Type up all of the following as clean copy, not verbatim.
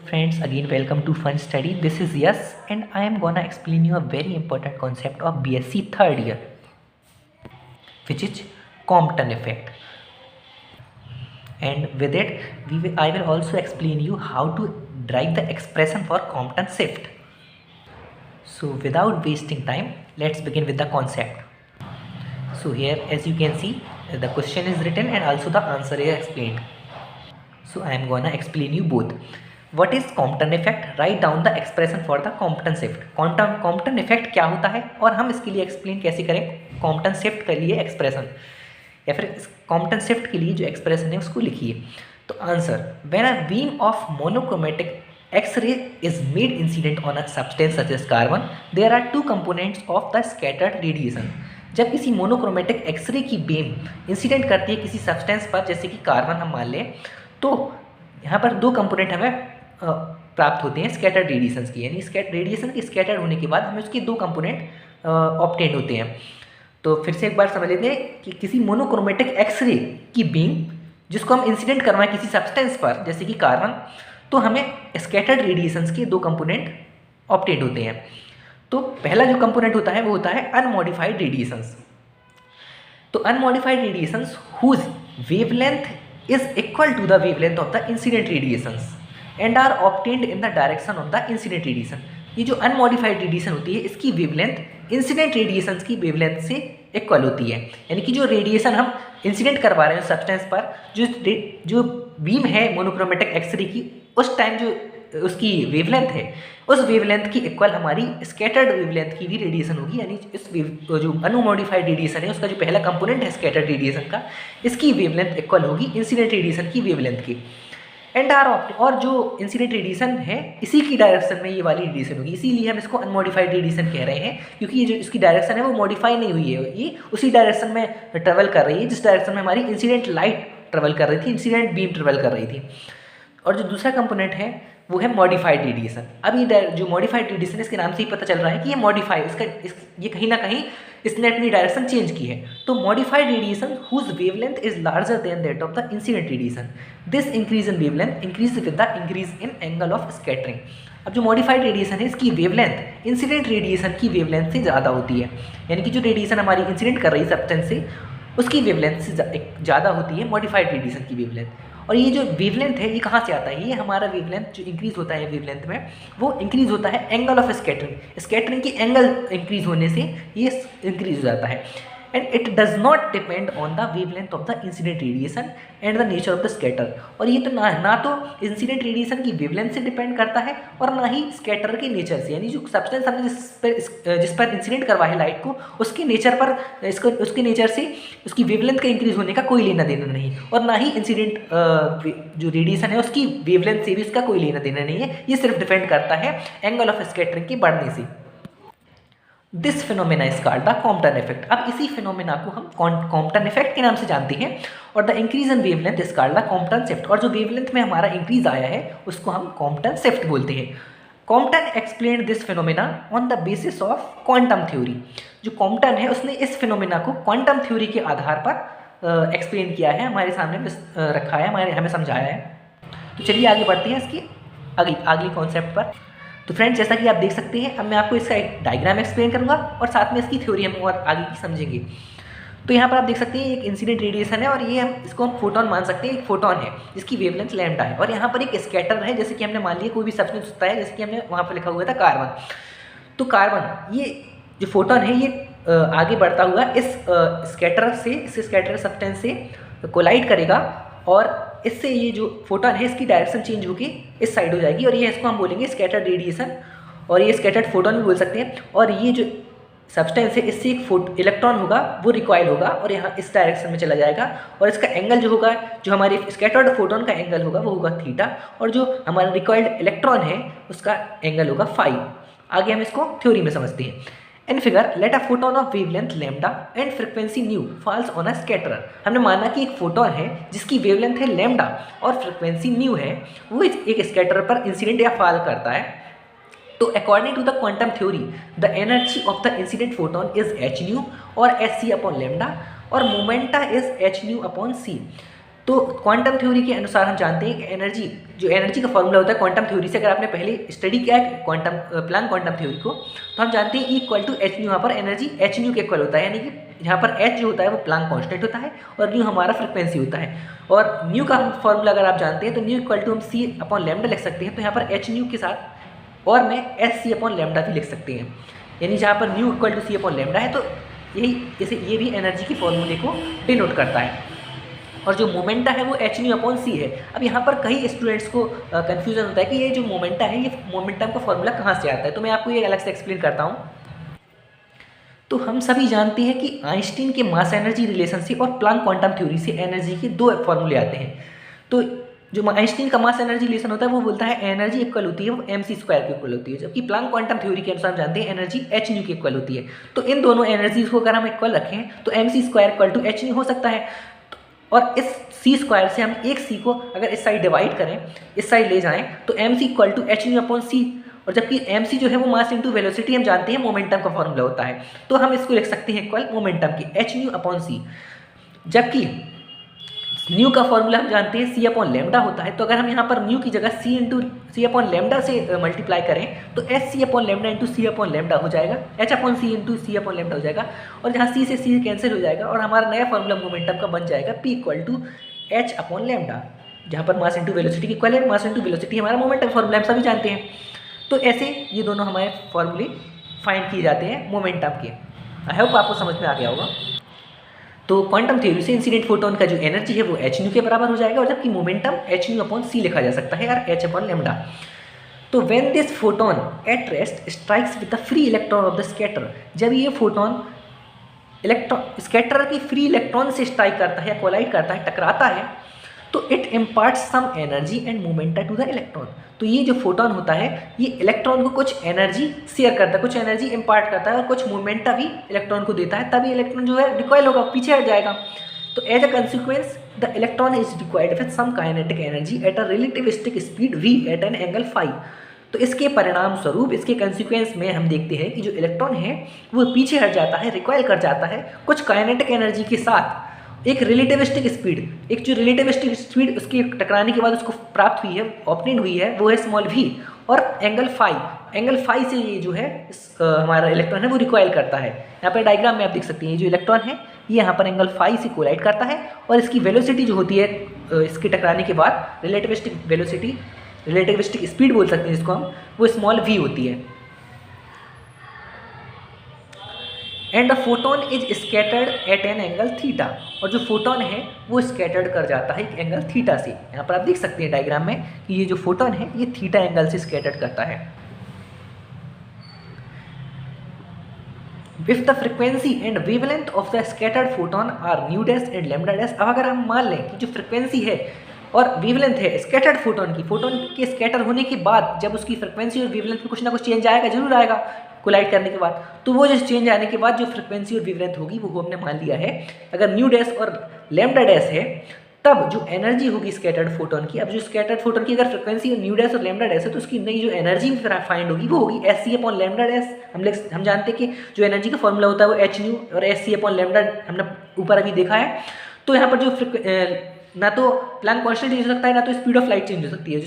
Friends, again welcome to Fun Study. This is Yes, and I am gonna explain you a very important concept of BSc third year, which is Compton effect. And with it, I will also explain you how to derive the expression for Compton shift. So without wasting time, let's begin with the concept. So here, as you can see, the question is written and also the answer is explained. So I am gonna explain you both. What is Compton effect? Write down the expression for the Compton shift. Compton effect क्या होता है और हम इसके लिए explain कैसे करें Compton shift के लिए एक्सप्रेशन, या फिर Compton shift के लिए जो एक्सप्रेशन है उसको लिखिए. तो answer, when a beam of monochromatic X-ray is made incident on a substance such as carbon, there are two components of the scattered radiation. जब किसी मोनोक्रोमेटिक एक्सरे की बीम इंसिडेंट करती है किसी सब्सटेंस पर, जैसे कि कार्बन हम मान लें, तो यहाँ पर दो कंपोनेंट हमें प्राप्त होते हैं स्कैटर्ड रेडिएशंस की, यानी रेडिएशन के स्कैटर्ड होने के बाद हमें उसके दो कंपोनेंट ऑब्टेन होते हैं. तो फिर से एक बार समझ लेते हैं कि किसी मोनोक्रोमेटिक एक्सरे की बीम जिसको हम इंसिडेंट करवाएं किसी सब्सटेंस पर, जैसे कि कार्बन, तो हमें स्कैटर्ड रेडिएशंस के दो कंपोनेंट ऑब्टेन होते हैं. तो पहला जो कंपोनेंट होता है वो होता है अनमॉडिफाइड रेडिएशंस. तो unmodified radiations whose wavelength is equal to the wavelength of the incident radiations and are obtained in the direction of the incident radiation. ये जो अनमॉडिफाइड रेडिएशन होती है इसकी वेवलेंथ इंसिडेंट रेडिएशंस की वेवलेंथ से equal होती है, यानी कि जो रेडिएशन हम इंसिडेंट करवा रहे हैं सब्सटेंस पर, जो बीम है मोनोक्रोमेटिक एक्सरे की, उस टाइम जो उसकी वेवलेंथ है उस वेवलेंथ की इक्वल हमारी स्कैटर्ड वेवलेंथ की भी रेडिएशन होगी. यानी इस जो अनमॉडिफाइड रेडिएशन है उसका जो पहला कंपोनेंट है स्कैटर्ड रेडिएशन का, इसकी वेवलेंथ इक्वल होगी इंसिडेंट रेडिएशन की वेवलेंथ की. एंड आर ऑप्टेन, और जो इंसिडेंट रेडिएशन है इसी की डायरेक्शन में ये वाली रेडिएशन होगी, इसीलिए हम इसको अनमॉडिफाइड रेडिएशन कह रहे हैं, क्योंकि ये जो इसकी डायरेक्शन है वो मॉडिफाई नहीं हुई है, ये उसी डायरेक्शन में ट्रेवल कर रही है जिस डायरेक्शन में हमारी इंसिडेंट लाइट ट्रेवल कर रही थी, इंसिडेंट बीम ट्रेवल कर रही थी. और जो दूसरा कंपोनेंट है वो है मॉडिफाइड रेडिएशन. अब ये जो मॉडिफाइड रेडिएशन, इसके नाम से ही पता चल रहा है कि ये मॉडिफाई, ये कहीं ना कहीं इसने अपनी डायरेक्शन चेंज की है. तो modified radiation whose wavelength is larger than that of the incident radiation. This increase in wavelength increase with the increase in angle of scattering. अब जो मॉडिफाइड रेडिएशन है इसकी वेवलेंथ इंसिडेंट रेडिएशन की wavelength से ज़्यादा होती है, यानी कि जो रेडिएशन हमारी इंसिडेंट कर रही है सब्सटेंस से उसकी वेवलेंथ से ज़्यादा होती है मॉडिफाइड रेडिएशन की वेवलेंथ. और ये जो वेवलेंथ है ये कहाँ से आता है? ये हमारा वेवलेंथ जो इंक्रीज होता है वेवलेंथ में, वो इंक्रीज होता है एंगल ऑफ स्कैटरिंग. स्कैटरिंग की एंगल इंक्रीज होने से ये इंक्रीज हो जाता है. And it does not depend on the wavelength of the incident radiation and the nature of the scatter. और ये तो ना तो इंसिडेंट रेडिएशन की वेवलेंथ से डिपेंड करता है और ना ही स्कैटर के नेचर से, यानी जो सब्सटेंस हमने जिस पर इंसिडेंट करवा है लाइट को, उसके नेचर पर उसके नेचर से उसकी वेवलेंथ का इंक्रीज होने का कोई लेना देना नहीं, और ना ही इंसिडेंट जो रेडिएशन है उसकी वेवलेंथ से भी इसका कोई लेना देना नहीं है. ये सिर्फ डिपेंड करता है एंगल ऑफ स्कैटरिंग के बढ़ने से. This phenomena is called the Compton effect. अब इसी फिनोमेना को हम कॉम्पटन इफेक्ट के नाम से जानते हैं. और the increase in wavelength is called the Compton shift. और जो वेवलेंथ में हमारा इंक्रीज आया है उसको हम कॉम्पटन शिफ्ट बोलते हैं. Compton explain this phenomena on the basis of quantum theory. जो कॉम्पटन है उसने इस फिनोमेना को क्वांटम थ्योरी के आधार पर एक्सप्लेन किया है, हमारे सामने रखा है, हमें समझाया है. तो चलिए आगे बढ़ते हैं इसकी अगली कॉन्सेप्ट पर. तो फ्रेंड्स, जैसा कि आप देख सकते हैं, अब मैं आपको इसका एक डायग्राम एक्सप्लेन करूंगा और साथ में इसकी थ्योरी हम और आगे की समझेंगे. तो यहाँ पर आप देख सकते हैं एक इंसिडेंट रेडिएशन है और ये इसको हम फोटोन मान सकते हैं. एक फोटोन है जिसकी वेवलेंथ लैम्डा है, और यहाँ पर एक स्कैटर है, जैसे कि हमने मान लिया कोई भी सब्सटेंस होता है, जैसे कि हमने वहाँ पर लिखा हुआ था कार्बन. तो कार्बन, ये जो फोटोन है ये आगे बढ़ता हुआ इस स्कैटर सब्सटेंस से कोलाइड करेगा, और इससे ये जो फोटोन है इसकी डायरेक्शन चेंज होगी, इस साइड हो जाएगी, और ये इसको हम बोलेंगे स्कैटर्ड रेडिएशन, और ये स्कैटर्ड फोटोन भी बोल सकते हैं. और ये जो सब्सटेंस है इससे एक इलेक्ट्रॉन होगा वो रिकॉइल होगा और यहाँ इस डायरेक्शन में चला जाएगा, और इसका एंगल जो होगा, जो हमारे स्कैटर्ड फोटोन का एंगल होगा वो होगा थीटा, और जो हमारा रिकॉइल्ड इलेक्ट्रॉन है उसका एंगल होगा फाई. आगे हम इसको थ्योरी में समझते हैं. In figure let a photon of wavelength lambda and frequency nu falls on a scatterer. हमने माना कि एक फोटोन है जिसकी वेवलेंथ है लैम्डा और फ्रीक्वेंसी न्यू है, वो एक स्कैटरर पर इंसिडेंट या फॉल करता है. तो according to the quantum theory the energy of the incident photon is h nu और एच सी अपॉन लैम्डा, और momenta is h nu upon c. तो क्वांटम थ्योरी के अनुसार हम जानते हैं कि एनर्जी का फॉर्मूला होता है क्वांटम थ्योरी से, अगर आपने पहले स्टडी किया है प्लैंक क्वांटम थ्योरी को, तो हम जानते हैं इक्वल टू एच न्यू, यहाँ पर एनर्जी एच न्यू के इक्वल होता है, यानी कि यहाँ पर एच जो होता है वो प्लैंक कांस्टेंट होता है और न्यू हमारा फ्रिक्वेंसी होता है। और न्यू का फॉर्मूला अगर आप जानते हैं तो न्यू इक्वल टू हम सी अपॉन लैम्डा लिख सकते हैं, तो यहाँ पर एच न्यू के साथ और मैं एच सी अपॉन लैम्डा भी लिख सकते हैं, यानी जहाँ पर nu equal to c upon lambda है, तो यही जैसे ये भी एनर्जी के फॉर्मूले को डिनोट करता है। और जो मोमेंटा है वो एच न्यू अपॉन सी है। अब यहाँ पर कई स्टूडेंट्स को कन्फ्यूजन होता है कि ये जो मोमेंटा है, ये मोमेंटम का फॉर्मूला कहाँ से आता है, तो मैं आपको ये अलग से एक्सप्लेन करता हूँ। तो हम सभी जानते हैं कि आइंस्टीन के मास एनर्जी रिलेशन से और प्लैंक क्वांटम थ्योरी से एनर्जी के दो फॉर्मूले आते हैं। तो जो आइंस्टीन का मास एनर्जी रिलेशन होता है वो बोलता है एनर्जी इक्वल होती है वो mc स्क्वायर के इक्वल होती है, जबकि प्लैंक क्वांटम थ्योरी के अनुसार हम जानते हैं एनर्जी एच न्यू के इक्वल होती है। तो इन दोनों एनर्जीज को अगर हम इक्वल रखें तो mc square equal to h nu हो सकता है, और इस सी स्क्वायर से हम एक सी को अगर इस साइड डिवाइड करें, इस साइड ले जाएं, तो mc equal to h nu upon c, और जबकि mc जो है वो मास इंटू वेलोसिटी हम जानते हैं मोमेंटम का फॉर्मूला होता है, तो हम इसको लिख सकते हैं इक्वल मोमेंटम की एच न्यू अपॉन सी। जबकि न्यू का फॉर्मूला हम जानते हैं सी अपॉन लैम्डा होता है, तो अगर हम यहाँ पर न्यू की जगह c into c upon lambda से मल्टीप्लाई करें तो h c upon lambda into c upon lambda हो जाएगा, h upon c into c upon lambda हो जाएगा, और जहाँ सी से सी कैंसिल हो जाएगा और हमारा नया फॉर्मूला मोमेंटम का बन जाएगा p equal to h upon lambda, जहाँ पर मास इंटू वेलोसिटी की इक्वल है, मास इंटू वेलोसिटी हमारा मोमेंटम फॉर्मूला हम सभी जानते हैं। तो ऐसे ये दोनों हमारे फॉर्मूले फाइंड किए जाते हैं मोमेंटम के। आई होप आपको समझ में आ गया होगा। तो क्वांटम थ्योरी से इंसिडेंट फोटोन का जो एनर्जी है वो एच न्यू के बराबर हो जाएगा, और जबकि momentum h nu upon c लिखा जा सकता है, और एच अपॉन लैम्डा। तो when this photon at rest strikes with the free electron of the scatter, जब ये फोटोन स्कैटर की फ्री इलेक्ट्रॉन से स्ट्राइक करता है या कोलाइड करता है, टकराता है, तो it imparts some energy and momenta to the electron. तो ये जो फोटोन होता है ये इलेक्ट्रॉन को कुछ एनर्जी शेयर करता है, कुछ एनर्जी इम्पार्ट करता है और कुछ मोमेंटा भी इलेक्ट्रॉन को देता है, तभी इलेक्ट्रॉन जो है रिकॉइल होगा, पीछे हट जाएगा। तो as a consequence the electron is required with some kinetic energy at a relativistic speed v at an angle phi. तो इसके परिणाम स्वरूप, इसके कंसिक्वेंस में हम देखते हैं कि जो इलेक्ट्रॉन है वो पीछे हट जाता है, रिकॉइल कर जाता है कुछ काइनेटिक एनर्जी के साथ, एक रिलेटिविस्टिक स्पीड, एक जो रिलेटिविस्टिक स्पीड उसके टकराने के बाद उसको प्राप्त हुई है, ऑब्टेन हुई है, वो है स्मॉल v, और एंगल फाई से ये जो है हमारा इलेक्ट्रॉन है वो रिकॉइल करता है। यहाँ पर डायग्राम में आप देख सकते हैं ये जो इलेक्ट्रॉन है ये यहाँ पर एंगल फाई से कोलाइड करता है, और इसकी वेलोसिटी जो होती है इसके टकराने के बाद, रिलेटिविस्टिक स्पीड बोल सकते हैं जिसको हम, वो स्मॉल v होती है। And the photon is scattered at an angle theta, और जो फोटोन है वो स्कैटर्ड कर जाता है एक एंगल थीटा से। यहाँ पर आप देख सकते हैं डायग्राम में कि ये जो फोटोन है ये थीटा एंगल से स्कैटर्ड करता है। With the frequency and wavelength of the scattered photon are nu dash and lambda dash. अब अगर हम मान लें कि जो फ्रिक्वेंसी है और वेवलेंथ है स्कैटर्ड फोटोन के स्कैटर होने के बाद, जब उसकी फ्रिक्वेंसी और वेवलेंथ में कुछ ना कुछ चेंज आएगा, जरूर आएगा कोलाइड करने के बाद, तो वो जो चेंज आने के बाद जो फ्रिक्वेंसी और वेवलेंथ होगी वो हमने मान लिया है। अगर न्यू डैश और लैम्डा डैश है तब जो एनर्जी होगी स्कैटर्ड फोटोन की, अब जो स्कैटर्ड फोटोन की अगर फ्रिक्वेंसी और न्यू डैश और लैम्डा डैश है तो उसकी नई जो एनर्जी फाइंड होगी वो होगी h c upon lambda dash. हम जानते हैं कि जो एनर्जी का फॉर्मूला होता है वो एच न्यू और एच सी अपॉन लैम्डा हमने ऊपर अभी देखा है। तो यहाँ पर जो ना तो प्लैंक कांस्टेंट हो सकता है, ना तो स्पीड ऑफ लाइट चेंज हो सकती है,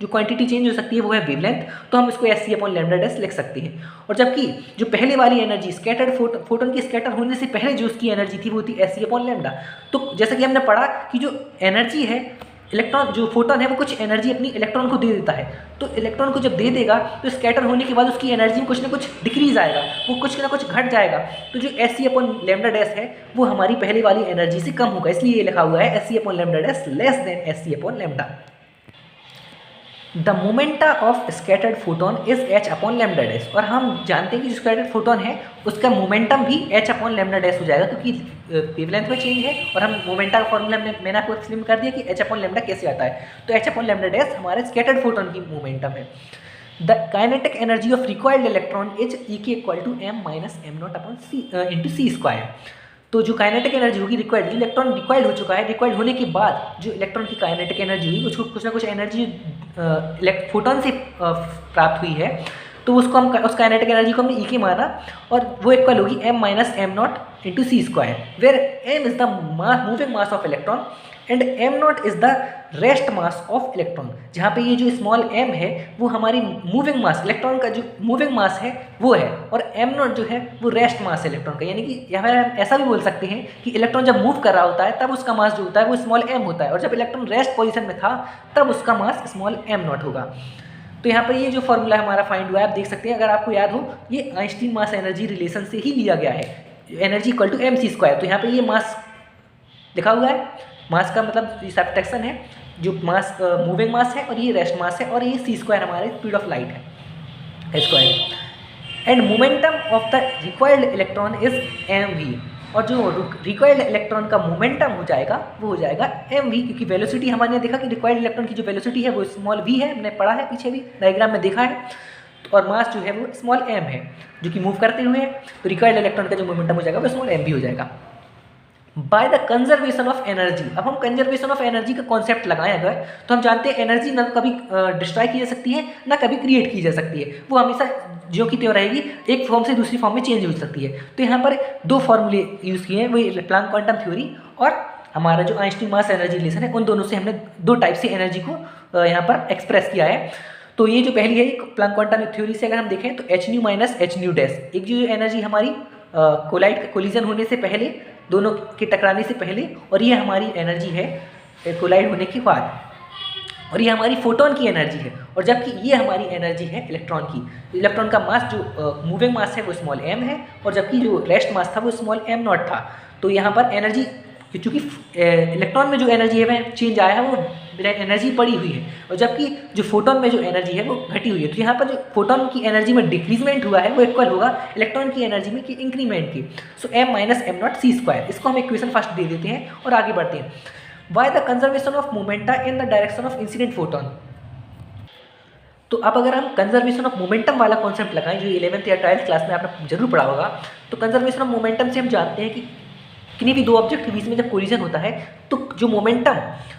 जो क्वांटिटी चेंज हो सकती है वो है वेवलेंथ, तो हम इसको h c upon lambda dash लिख सकते हैं। और जबकि जो पहले वाली एनर्जी स्कैटर्ड फोटोन की स्कैटर होने से पहले जो उसकी एनर्जी थी वो थी एच सी अपॉन लैम्डा। तो जैसा कि हमने पढ़ा कि जो एनर्जी है इलेक्ट्रॉन, जो फोटोन है वो कुछ एनर्जी अपनी इलेक्ट्रॉन को दे देता है, तो इलेक्ट्रॉन को जब दे देगा तो स्कैटर होने के बाद उसकी एनर्जी में कुछ ना कुछ डिक्रीज आएगा, वो कुछ ना कुछ घट जाएगा। तो जो h c upon lambda dash है वो हमारी पहले वाली एनर्जी से कम होगा, इसलिए ये लिखा हुआ है h c upon lambda dash less than h c upon lambda. The momenta of scattered photon is h upon lambda dash, और हम जानते हैं कि जो स्कैटर्ड फोटोन है उसका मोमेंटम भी एच अपॉन लैम्डा डैश हो जाएगा, क्योंकि वेवलेंथ में चेंज है। और हम मोमेंटा का फॉर्मूला मैंने आपको एक्सप्लेन कर दिया कि एच अपॉन लैम्डा कैसे आता है। तो एच अपॉन लैम्डा डैश हमारे स्कैटर्ड फोटोन की मोमेंटम है। The kinetic energy of required electron is E के equal to m minus m nought upon c into c square. तो जो काइनेटिक एनर्जी होगी रिक्वायर्ड, इलेक्ट्रॉन रिक्वायर्ड हो चुका है, रिक्वायर्ड होने के बाद जो इलेक्ट्रॉन की काइनेटिक एनर्जी हुई उसको कुछ ना कुछ एनर्जी फोटोन से प्राप्त हुई है, तो उसको हम उस काइनेटिक एनर्जी को हमने ई के माना और वो इक्वल होगी m minus m nought into c square, where m is the moving mass of electron and m nought is the rest mass of electron. जहाँ पे ये जो स्मॉल m है वो हमारी मूविंग मास, इलेक्ट्रॉन का जो मूविंग मास है वो है, और m नॉट जो है वो रेस्ट मास है इलेक्ट्रॉन का। यानी कि यहाँ पर हम ऐसा भी बोल सकते हैं कि इलेक्ट्रॉन जब मूव कर रहा होता है तब उसका मास जो होता है वो स्मॉल m होता है, और जब इलेक्ट्रॉन रेस्ट पोजिशन में था तब उसका मास स्मॉल m नॉट होगा। तो यहाँ पर ये जो फॉर्मूला हमारा फाइंड हुआ है आप देख सकते हैं, अगर आपको याद हो ये आइंस्टीन मास एनर्जी रिलेशन से ही लिया गया है, energy equal to mc square. तो यहाँ पर ये मास लिखा हुआ है, मास का मतलब ये सब्ट्रैक्शन है, जो मास मूविंग मास है और ये रेस्ट मास है, और ये सी स्क्वायर हमारे स्पीड ऑफ लाइट है square. And momentum of the required electron is mv, और जो रिक्वायर्ड इलेक्ट्रॉन का मोमेंटम हो जाएगा वो हो जाएगा mv, क्योंकि वेलोसिटी हमारे देखा कि रिक्वायर्ड इलेक्ट्रॉन की जो वेलोसिटी है वो स्मॉल v है, हमने पढ़ा है पीछे भी डायग्राम में देखा है, और मास जो है वो स्मॉल m है जो कि मूव करते हुए है, तो रिक्वायर्ड इलेक्ट्रॉन का जो मोमेंटम हो जाएगा वो स्मॉल mv हो जाएगा। Bye the conservation of energy, अब हम कंजर्वेशन ऑफ एनर्जी का कॉन्सेप्ट लगाएं अगर, तो हम जानते हैं एनर्जी ना कभी डिस्ट्रॉय की जा सकती है ना कभी क्रिएट की जा सकती है, वो हमेशा जो की त्यों रहेगी, एक फॉर्म से दूसरी फॉर्म में चेंज हो सकती है। तो यहाँ पर दो फॉर्मूले यूज़ किए हैं, वही प्लैंक क्वांटम थ्योरी और हमारा जो आइंस्टीन मास एनर्जी रिलेशन है, उन दोनों से हमने दो टाइप से एनर्जी को यहाँ पर एक्सप्रेस किया है। तो ये जो पहली है प्लैंक क्वांटम थ्योरी से अगर हम देखें तो H nu minus h nu dash, एक जो एनर्जी हमारी कोलाइड कोलिजन होने से पहले, दोनों के टकराने से पहले, और ये हमारी एनर्जी है कोलाइड होने के बाद, और ये हमारी फोटोन की एनर्जी है, और जबकि ये हमारी एनर्जी है इलेक्ट्रॉन की। इलेक्ट्रॉन का मास जो मूविंग मास है वो स्मॉल m है, और जबकि जो रेस्ट मास था वो स्मॉल m नॉट था। तो यहाँ पर एनर्जी, क्योंकि इलेक्ट्रॉन में जो एनर्जी है वह चेंज आया है, वो एनर्जी पड़ी हुई है, और जबकि जो फोटोन में जो एनर्जी है वो घटी हुई है। तो यहाँ पर जो फोटोन की एनर्जी में डिक्रीजमेंट हुआ है वो इक्वल होगा इलेक्ट्रॉन की एनर्जी में की इंक्रीमेंट की। So m minus m nought c square, इसको हम इक्वेशन फर्स्ट दे देते हैं और आगे बढ़ते हैं। Why the conservation of momenta in the direction of incident photon. तो अब अगर हम कंजर्वेशन ऑफ मोमेंटम वाला कॉन्सेप्ट लगाएं, जो 11th या 12th क्लास में आपने जरूर पढ़ा होगा, तो कंजर्वेशन ऑफ मोमेंटम से हम जानते हैं कि किन्हीं भी दो ऑब्जेक्ट के बीच में जब कोलिजन होता है तो जो मोमेंटम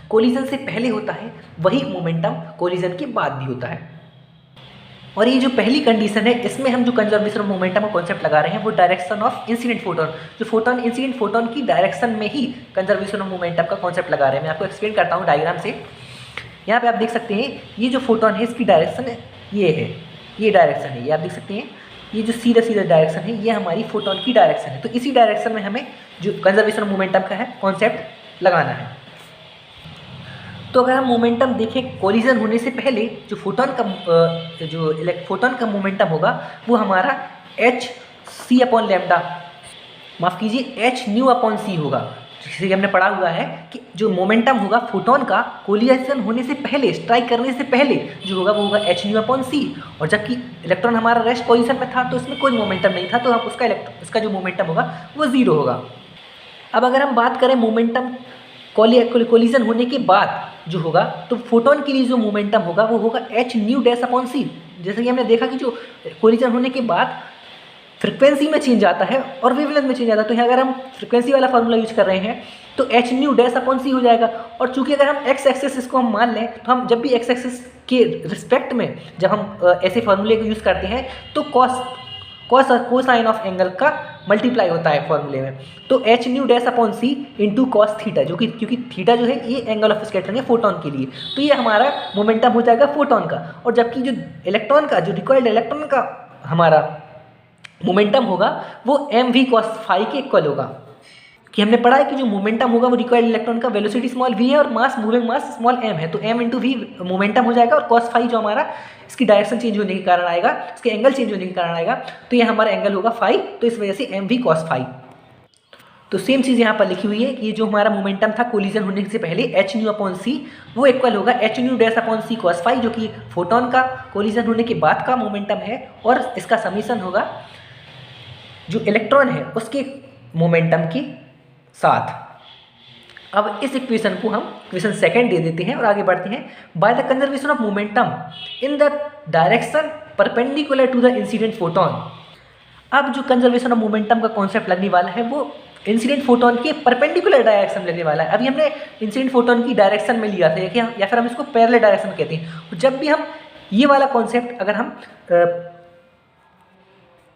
कोलिजन से पहले होता है वही मोमेंटम कोलिजन के बाद भी होता है। और ये जो पहली कंडीशन है इसमें हम जो कंजर्वेशन ऑफ मोमेंटम का कॉन्सेप्ट लगा रहे हैं वो डायरेक्शन ऑफ इंसिडेंट फोटोन, जो फोटोन इंसिडेंट फोटोन की डायरेक्शन में ही कंजर्वेशन ऑफ मोमेंटम का कॉन्सेप्ट लगा रहे हैं। मैं आपको एक्सप्लेन करता हूँ डायग्राम से। यहाँ पे आप देख सकते हैं ये जो फोटोन है इसकी डायरेक्शन है, ये है, ये डायरेक्शन है, ये आप देख सकते हैं, ये जो सीधा सीधा डायरेक्शन है ये हमारी फोटोन की डायरेक्शन है। तो इसी डायरेक्शन में हमें जो कंजर्वेशन ऑफ मोमेंटम का है कॉन्सेप्ट लगाना है। तो अगर हम मोमेंटम देखें कोलिजन होने से पहले जो फोटोन का मोमेंटम होगा वो हमारा एच सी अपॉन लैम्डा, माफ़ कीजिए एच न्यू अपॉन सी होगा। जैसे कि हमने पढ़ा हुआ है कि जो मोमेंटम होगा फोटोन का कोलिजन होने से पहले, स्ट्राइक करने से पहले जो होगा वो होगा एच न्यू अपॉन सी, और जबकि इलेक्ट्रॉन हमारा रेस्ट पोजीशन में था तो इसमें कोई मोमेंटम नहीं था, तो हम उसका जो मोमेंटम होगा वो ज़ीरो होगा। अब अगर हम बात करें मोमेंटम कोलिजन होने के बाद जो होगा, तो फोटोन के लिए जो मोमेंटम होगा वो होगा एच न्यू डैश अपॉन सी। जैसे कि हमने देखा कि जो कोलिजन होने के बाद फ्रिक्वेंसी में चेंज आता है और वेवलेंथ में चेंज आता है, तो यहाँ अगर हम फ्रिक्वेंसी वाला फार्मूला यूज कर रहे हैं तो एच न्यू डैश अपॉन सी हो जाएगा। और चूंकि अगर हम एक्स एक्सेस इसको हम मान लें तो हम जब भी एक्स एक्सेस के रिस्पेक्ट में जब हम ऐसे फार्मूले को यूज़ करते हैं तो कोसाइन ऑफ एंगल का मल्टीप्लाई होता है फॉर्मूले में। तो H nu dash upon c into cos theta, जो कि क्योंकि थीटा जो है ये एंगल ऑफ स्कैटरिंग है फोटोन के लिए, तो ये हमारा मोमेंटम हो जाएगा फोटोन का। और जबकि जो इलेक्ट्रॉन का, जो रिक्वायर्ड इलेक्ट्रॉन का हमारा मोमेंटम होगा वो एम वी कॉस फाई के इक्वल होगा, कि हमने पढ़ा है कि जो मोमेंटम होगा वो रिक्वायर्ड इलेक्ट्रॉन का वेलोसिटी स्मॉल वी है और मास मूविंग मास स्मॉल एम है, तो एम इंटू वी मोमेंटम हो जाएगा, और कॉस फाई जो हमारा इसकी डायरेक्शन चेंज होने के कारण आएगा, इसके एंगल चेंज होने के कारण आएगा, तो ये हमारा एंगल होगा फाई, तो इस वजह से एम वी कॉस फाई। तो सेम चीज़ यहाँ पर लिखी हुई है कि ये जो हमारा मोमेंटम था कोलिजन होने से पहले एच न्यू अपॉन सी वो इक्वल होगा एच न्यू डैश अपॉन सी कॉस फाई, जो कि फोटोन का कोलिजन होने के बाद का मोमेंटम है, और इसका समीशन होगा जो इलेक्ट्रॉन है उसके मोमेंटम के साथ। अब इस इक्वेशन को हम इक्वेशन सेकंड दे देते हैं और आगे बढ़ते हैं। By the conservation of momentum in the direction perpendicular to the incident photon. अब जो कंजर्वेशन ऑफ मोमेंटम का कॉन्सेप्ट लगने वाला है वो इंसिडेंट फोटोन के परपेंडिकुलर डायरेक्शन में लगने वाला है। अभी हमने इंसिडेंट फोटोन की डायरेक्शन में लिया था या फिर हम इसको पैरेलल डायरेक्शन कहते हैं। जब भी हम ये वाला कॉन्सेप्ट अगर हम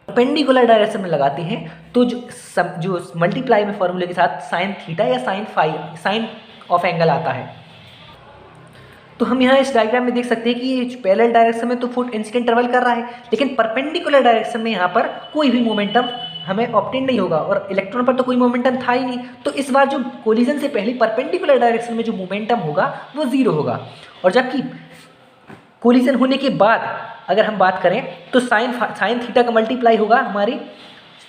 परपेंडिकुलर डायरेक्शन में लगाते हैं तो जो मल्टीप्लाई में फॉर्मूले के साथ साइन थीटा या साइन ऑफ एंगल आता है। तो हम यहाँ इस डायग्राम में देख सकते हैं कि पैरेलल डायरेक्शन में तो फुट इंसिडेंट ट्रेवल कर रहा है, लेकिन परपेंडिकुलर डायरेक्शन में यहाँ पर कोई भी मोमेंटम हमें ऑब्टेन नहीं होगा और इलेक्ट्रॉन पर तो कोई मोमेंटम था ही नहीं। तो इस बार जो कोलिजन से पहले परपेंडिकुलर डायरेक्शन में जो मोमेंटम होगा वो जीरो होगा, और जबकि कोलिजन होने के बाद अगर हम बात करें तो साइन थीटा का मल्टीप्लाई होगा हमारे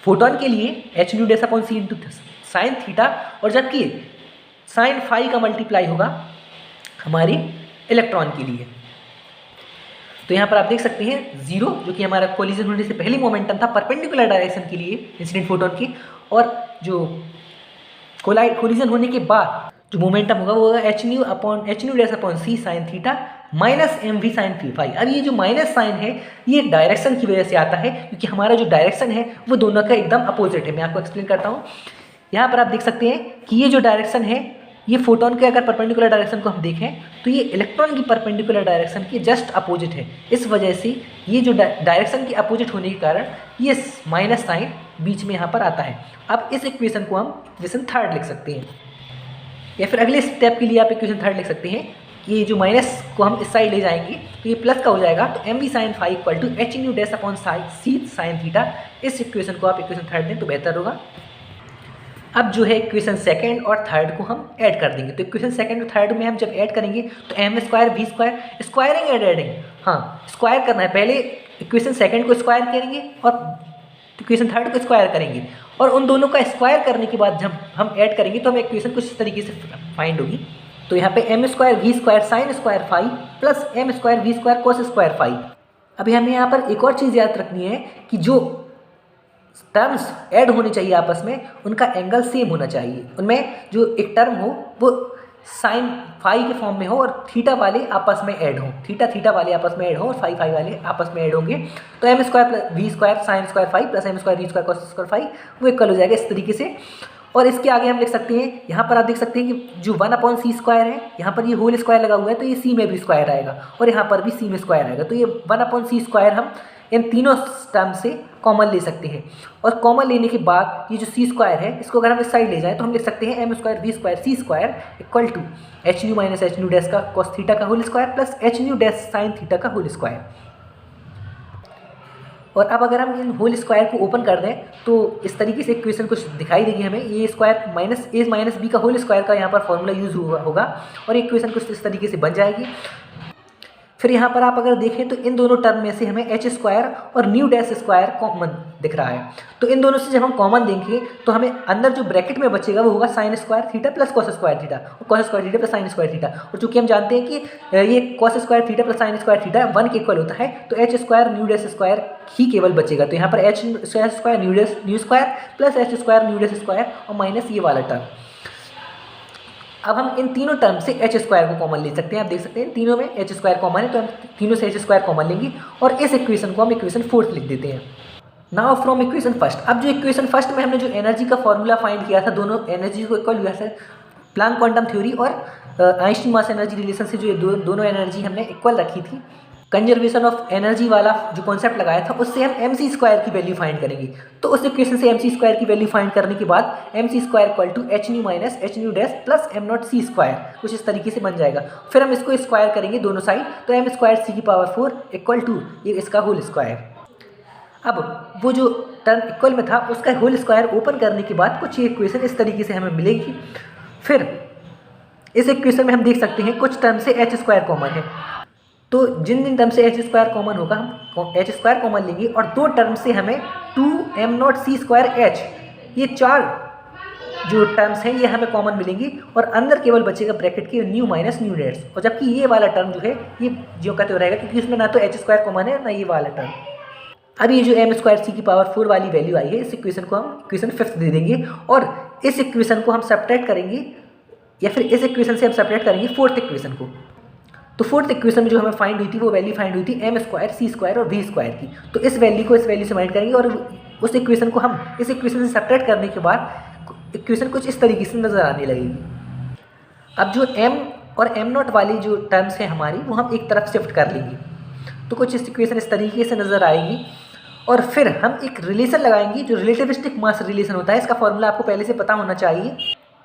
फोटोन के लिए H nu dash upon c into sine theta, और जबकि साइन फाई का मल्टीप्लाई होगा हमारे इलेक्ट्रॉन के लिए। तो यहाँ पर आप देख सकते हैं जीरो जो कि हमारा कोलिजन होने से पहले मोमेंटम था परपेंडिकुलर डायरेक्शन के लिए इंसिडेंट फोटोन की, और जो कोलिजन होने के बाद जो मोमेंटम होगा वो h nu dash upon c sine theta minus m v sine phi phi. अब ये जो माइनस साइन है ये डायरेक्शन की वजह से आता है, क्योंकि हमारा जो डायरेक्शन है वो दोनों का एकदम अपोजिट है। मैं आपको एक्सप्लेन करता हूँ। यहाँ पर आप देख सकते हैं कि ये जो डायरेक्शन है ये फोटोन के अगर परपेंडिकुलर डायरेक्शन को हम देखें तो ये इलेक्ट्रॉन की परपेंडिकुलर डायरेक्शन के जस्ट अपोजिट है। इस वजह से ये जो डायरेक्शन के अपोजिट होने के कारण ये माइनस साइन बीच में यहाँ पर आता है। अब इस इक्वेशन को हम इक्वेशन थर्ड लिख सकते हैं, या फिर अगले स्टेप के लिए आप इक्वेशन थर्ड लिख सकते हैं कि ये जो माइनस को हम इस साइड ले जाएंगे तो ये प्लस का हो जाएगा। तो m v sine phi equal to h nu dash upon c sine theta. इस इक्वेशन को आप इक्वेशन थर्ड दें तो बेहतर होगा। अब जो है इक्वेशन सेकंड और थर्ड को हम ऐड कर देंगे। तो इक्वेशन सेकंड और थर्ड में हम जब ऐड करेंगे तो m square v square squaring adding, हाँ स्क्वायर करना है। पहले इक्वेशन सेकंड को स्क्वायर करेंगे और इक्वेशन थर्ड को स्क्वायर करेंगे, और उन दोनों का स्क्वायर करने के बाद जब हम ऐड करेंगे तो हमें इक्वेशन कुछ इस तरीके से फाइंड होगी। तो यहाँ पे m square v square sine square phi plus m square v square cos square phi. अभी हमें यहाँ पर एक और चीज़ याद रखनी है कि जो टर्म्स ऐड होने चाहिए आपस में उनका एंगल सेम होना चाहिए। उनमें जो एक टर्म हो वो साइन फाई के फॉर्म में हो और थीटा वाले आपस में ऐड हो, थीटा वाले आपस में ऐड हो और फाई वाले आपस में ऐड होंगे। तो m square plus v square sine square phi plus m square v square cos square phi वो इक्वल हो जाएगा इस तरीके से। और इसके आगे हम लिख सकते हैं, यहाँ पर आप देख सकते हैं कि जो 1/c स्क्वायर है यहाँ पर ये होल स्क्वायर लगा हुआ है तो ये सी में भी स्क्वायर आएगा और यहाँ पर भी सी में स्क्वायर आएगा। तो ये 1/c स्क्वायर हम इन तीनों टर्म से कॉमन ले सकते हैं, और कॉमन लेने के बाद ये जो सी स्क्वायर है इसको अगर हम इस साइड ले जाएं तो हम लिख सकते हैं m square v square c square equal to h nu minus h nu dash का कॉस थीटा का whole square plus h nu dash sine theta का होल स्क्वायर। और अब अगर हम इन होल स्क्वायर को ओपन कर दें तो इस तरीके से इक्वेशन कुछ दिखाई देगी हमें। ये स्क्वायर माइनस ए माइनस बी का होल स्क्वायर का यहाँ पर फॉर्मूला यूज़ हुआ होगा और इक्वेशन कुछ इस तरीके से बन जाएगी। फिर यहाँ पर आप अगर देखें तो इन दोनों टर्म में से हमें एच स्क्वायर और न्यू डैश स्क्वायर कॉमन दिख रहा है। तो इन दोनों से जब हम कॉमन देंगे तो हमें अंदर जो ब्रैकेट में बचेगा वो होगा sine square theta plus cos square theta और cos square theta plus sine square theta. और चूंकि हम जानते हैं कि ये cos square theta plus sine square theta 1 के इक्वल होता है तो h square nu dash square ही केवल बचेगा। तो यहाँ पर h square nu square plus h square nu dash square और माइनस ये वाला टर्म। अब हम इन तीनों टर्म से एच स्क्वायर को कॉमन ले सकते हैं। आप देख सकते हैं तीनों में एच स्क्वायर कॉमन है तो हम तीनों से एच स्क्वायर कॉमन लेंगे और इस इक्वेशन को हम इक्वेशन फोर्थ लिख देते हैं। नाउ फ्रॉम इक्वेशन फर्स्ट, अब जो इक्वेशन फर्स्ट में हमने जो एनर्जी का फॉर्मूला फाइंड किया था दोनों एनर्जी को इक्वल हुआ था प्लैंक क्वांटम थ्योरी और आइंस्टीन मास एनर्जी रिलेशन से जो दोनों एनर्जी हमने इक्वल रखी थी, कंजर्वेशन ऑफ एनर्जी वाला जो कॉन्सेप्ट लगाया था उससे हम एम सी स्क्वायर की वैल्यू फाइंड करेंगे। तो उस इक्वेशन से एम सी स्क्वायर की वैल्यू फाइंड करने के बाद m c square equal to h nu minus h nu dash plus m nought c square कुछ इस तरीके से बन जाएगा। फिर हम इसको स्क्वायर करेंगे दोनों साइड तो एम स्क्वायर सी की पावर 4 इक्वल टू ये इसका होल स्क्वायर। अब वो जो टर्म इक्वल में था उसका होल स्क्वायर ओपन करने के बाद कुछ ये इक्वेशन इस तरीके से हमें मिलेगी। फिर इस इक्वेशन में हम देख सकते हैं कुछ टर्म से एच स्क्वायर कॉमन है, तो जिन टर्म से एच स्क्वायर कॉमन होगा हम एच स्क्वायर कॉमन लेंगे और दो टर्म से हमें 2m0c स्क्वायर एच ये चार जो टर्म्स हैं ये हमें कॉमन मिलेंगी और अंदर केवल बचेगा ब्रैकेट के न्यू माइनस न्यू डैश। और जबकि ये वाला टर्म जो है ये जो कहते हुए रहेगा क्योंकि इसमें ना तो एच स्क्वायर कॉमन है ना ये वाला टर्म। अब ये जो एम स्क्वायर सी की पावर 4 वाली वैल्यू आई है इस इक्वेशन को हम इक्वेशन फिफ्थ दे देंगे और इस इक्वेशन को हम सेपरेट करेंगे या फिर इस इक्वेशन से हम सेपरेट करेंगे फोर्थ इक्वेशन को। तो फोर्थ इक्वेशन में जो हमें फाइंड हुई थी वो वैल्यू फाइंड हुई थी एम स्क्वायर सी स्क्वायर और वी स्क्वायर की। तो इस वैल्यू को इस वैल्यू से माइंड करेंगे और उस इक्वेशन को हम इस इक्वेशन से सेपरेट करने के बाद इक्वेशन कुछ इस तरीके से नज़र आने लगेगी। अब जो एम और एम नॉट वाली जो टर्म्स हैं हमारी वो हम एक तरफ शिफ्ट कर लेंगे तो कुछ इस इक्वेशन इस तरीके से नज़र आएगी। और फिर हम एक रिलेशन लगाएंगे जो रिलेटिविस्टिक मास रिलेशन होता है। इसका फॉर्मूला आपको पहले से पता होना चाहिए।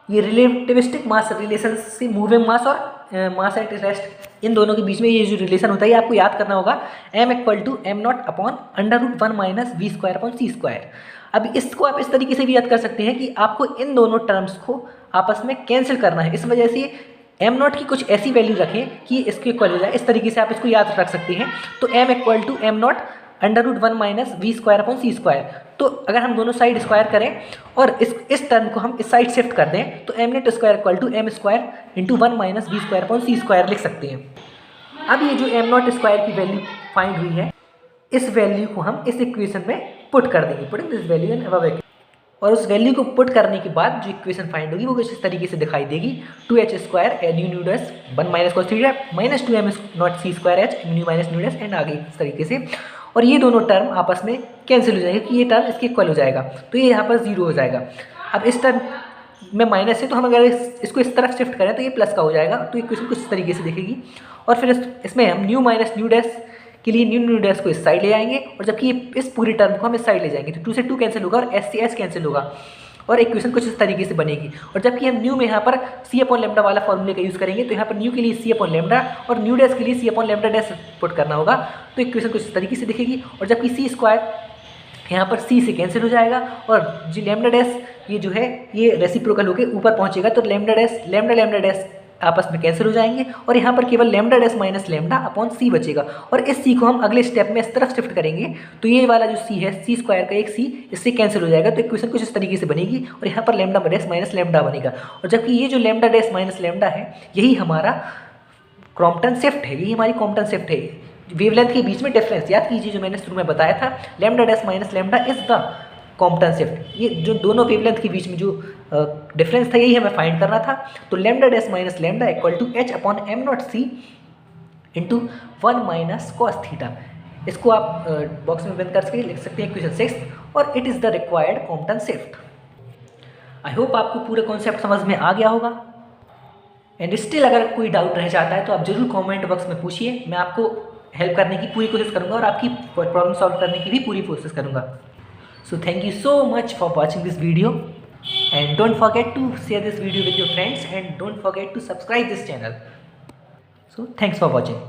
ये रिलेटिविस्टिक मास रिलेशन से मूविंग मास और मास एट रेस्ट, इन दोनों के बीच में ये जो रिलेशन होता है ये आपको याद करना होगा। m equal to m nought upon √1 minus v square upon c square. अब इसको आप इस तरीके से भी याद कर सकते हैं कि आपको इन दोनों टर्म्स को आपस में कैंसिल करना है। इस वजह से एम नॉट की कुछ ऐसी वैल्यू रखें कि इसके इक्वल हो जाए। इस तरीके से आप इसको याद रख सकते हैं। तो m equal to m nought √1 minus v square upon c square. तो अगर हम दोनों साइड स्क्वायर करें और इस टर्म को हम इस साइड शिफ्ट कर दें तो m nought square equal to m square into 1 minus v square upon c square लिख सकते हैं। अब ये जो एम नॉट स्क्वायर की वैल्यू फाइंड हुई है, इस वैल्यू को हम इस इक्वेशन में पुट कर देंगे, putting this value in above equation. और उस वैल्यू को पुट करने के बाद जो इक्वेशन फाइंड होगी वो कुछ इस तरीके से दिखाई देगी। 2h square nu dash 1 minus cos theta minus 2m nought c square h nu minus nu dash and आगे इस तरीके से। और ये दोनों टर्म आपस में कैंसिल हो जाएंगे कि ये टर्म इसके इक्वल हो जाएगा, तो ये यहाँ पर 0 हो जाएगा। अब इस टर्म में माइनस है तो हम अगर इसको इस तरफ शिफ्ट करें तो ये प्लस का हो जाएगा। तो इक्वेशन कुछ इस तरीके से दिखेगी। और फिर इसमें हम न्यू माइनस न्यू डैश के लिए न्यू डैश को इस साइड ले आएंगे और जबकि इस पूरी टर्म को हम इस साइड ले जाएंगे तो 2 से 2 कैंसिल होगा और s से s कैंसिल होगा और इक्वेशन कुछ इस तरीके से बनेगी। और जबकि हम न्यू में यहाँ पर c अपॉन लेमडा वाला फॉर्मूले का यूज़ करेंगे तो यहाँ पर न्यू के लिए c अपॉन लेमडा और न्यू डैश के लिए c upon lambda dash put करना होगा। तो इक्वेशन कुछ इस तरीके से दिखेगी। और जबकि c स्क्वायर यहाँ पर c से कैंसिल हो जाएगा और जो लेमडा डैश ये जो है ये रेसिप्रोकल होकर ऊपर पहुँचेगा तो लेमडा डैश आपस में कैंसिल हो जाएंगे और यहाँ पर केवल lambda dash minus lambda upon c बचेगा। और इस सी को हम अगले स्टेप में इस तरफ शिफ्ट करेंगे तो ये वाला जो सी है सी स्क्वायर का एक सी इससे कैंसिल हो जाएगा। तो इक्वेशन कुछ इस तरीके से बनेगी और यहाँ पर लेमडा डैश माइनस लेमडा बनेगा। और जबकि ये जो लेमडा डैश माइनस लेमडा है यही हमारा क्रॉम्पटन शिफ्ट है, यही हमारी क्रॉम्पटन शिफ्ट है। वेवलेंथ के बीच में डिफरेंस याद कीजिए जो मैंने शुरू में बताया था, lambda dash minus lambda is the Crompton shift. ये जो दोनों वेवलेंथ के बीच में जो डिफरेंस था यही हमें फाइंड करना था। तो lambda dash minus lambda equal to h upon m nought c into 1 minus cos theta. इसको आप बॉक्स में बंद करके लिख सकते हैं इक्वेशन 6 और it is the required Crompton shift. I hope आपको पूरा कॉन्सेप्ट समझ में आ गया होगा। एंड स्टिल अगर कोई डाउट रह जाता है तो आप जरूर कॉमेंट बॉक्स में पूछिए, मैं आपको हेल्प करने की पूरी कोशिश करूँगा और आपकी प्रॉब्लम सॉल्व करने की भी पूरी कोशिश करूँगा। So thank you so much for watching this video and don't forget to share this video with your friends and don't forget to subscribe this channel. So thanks for watching.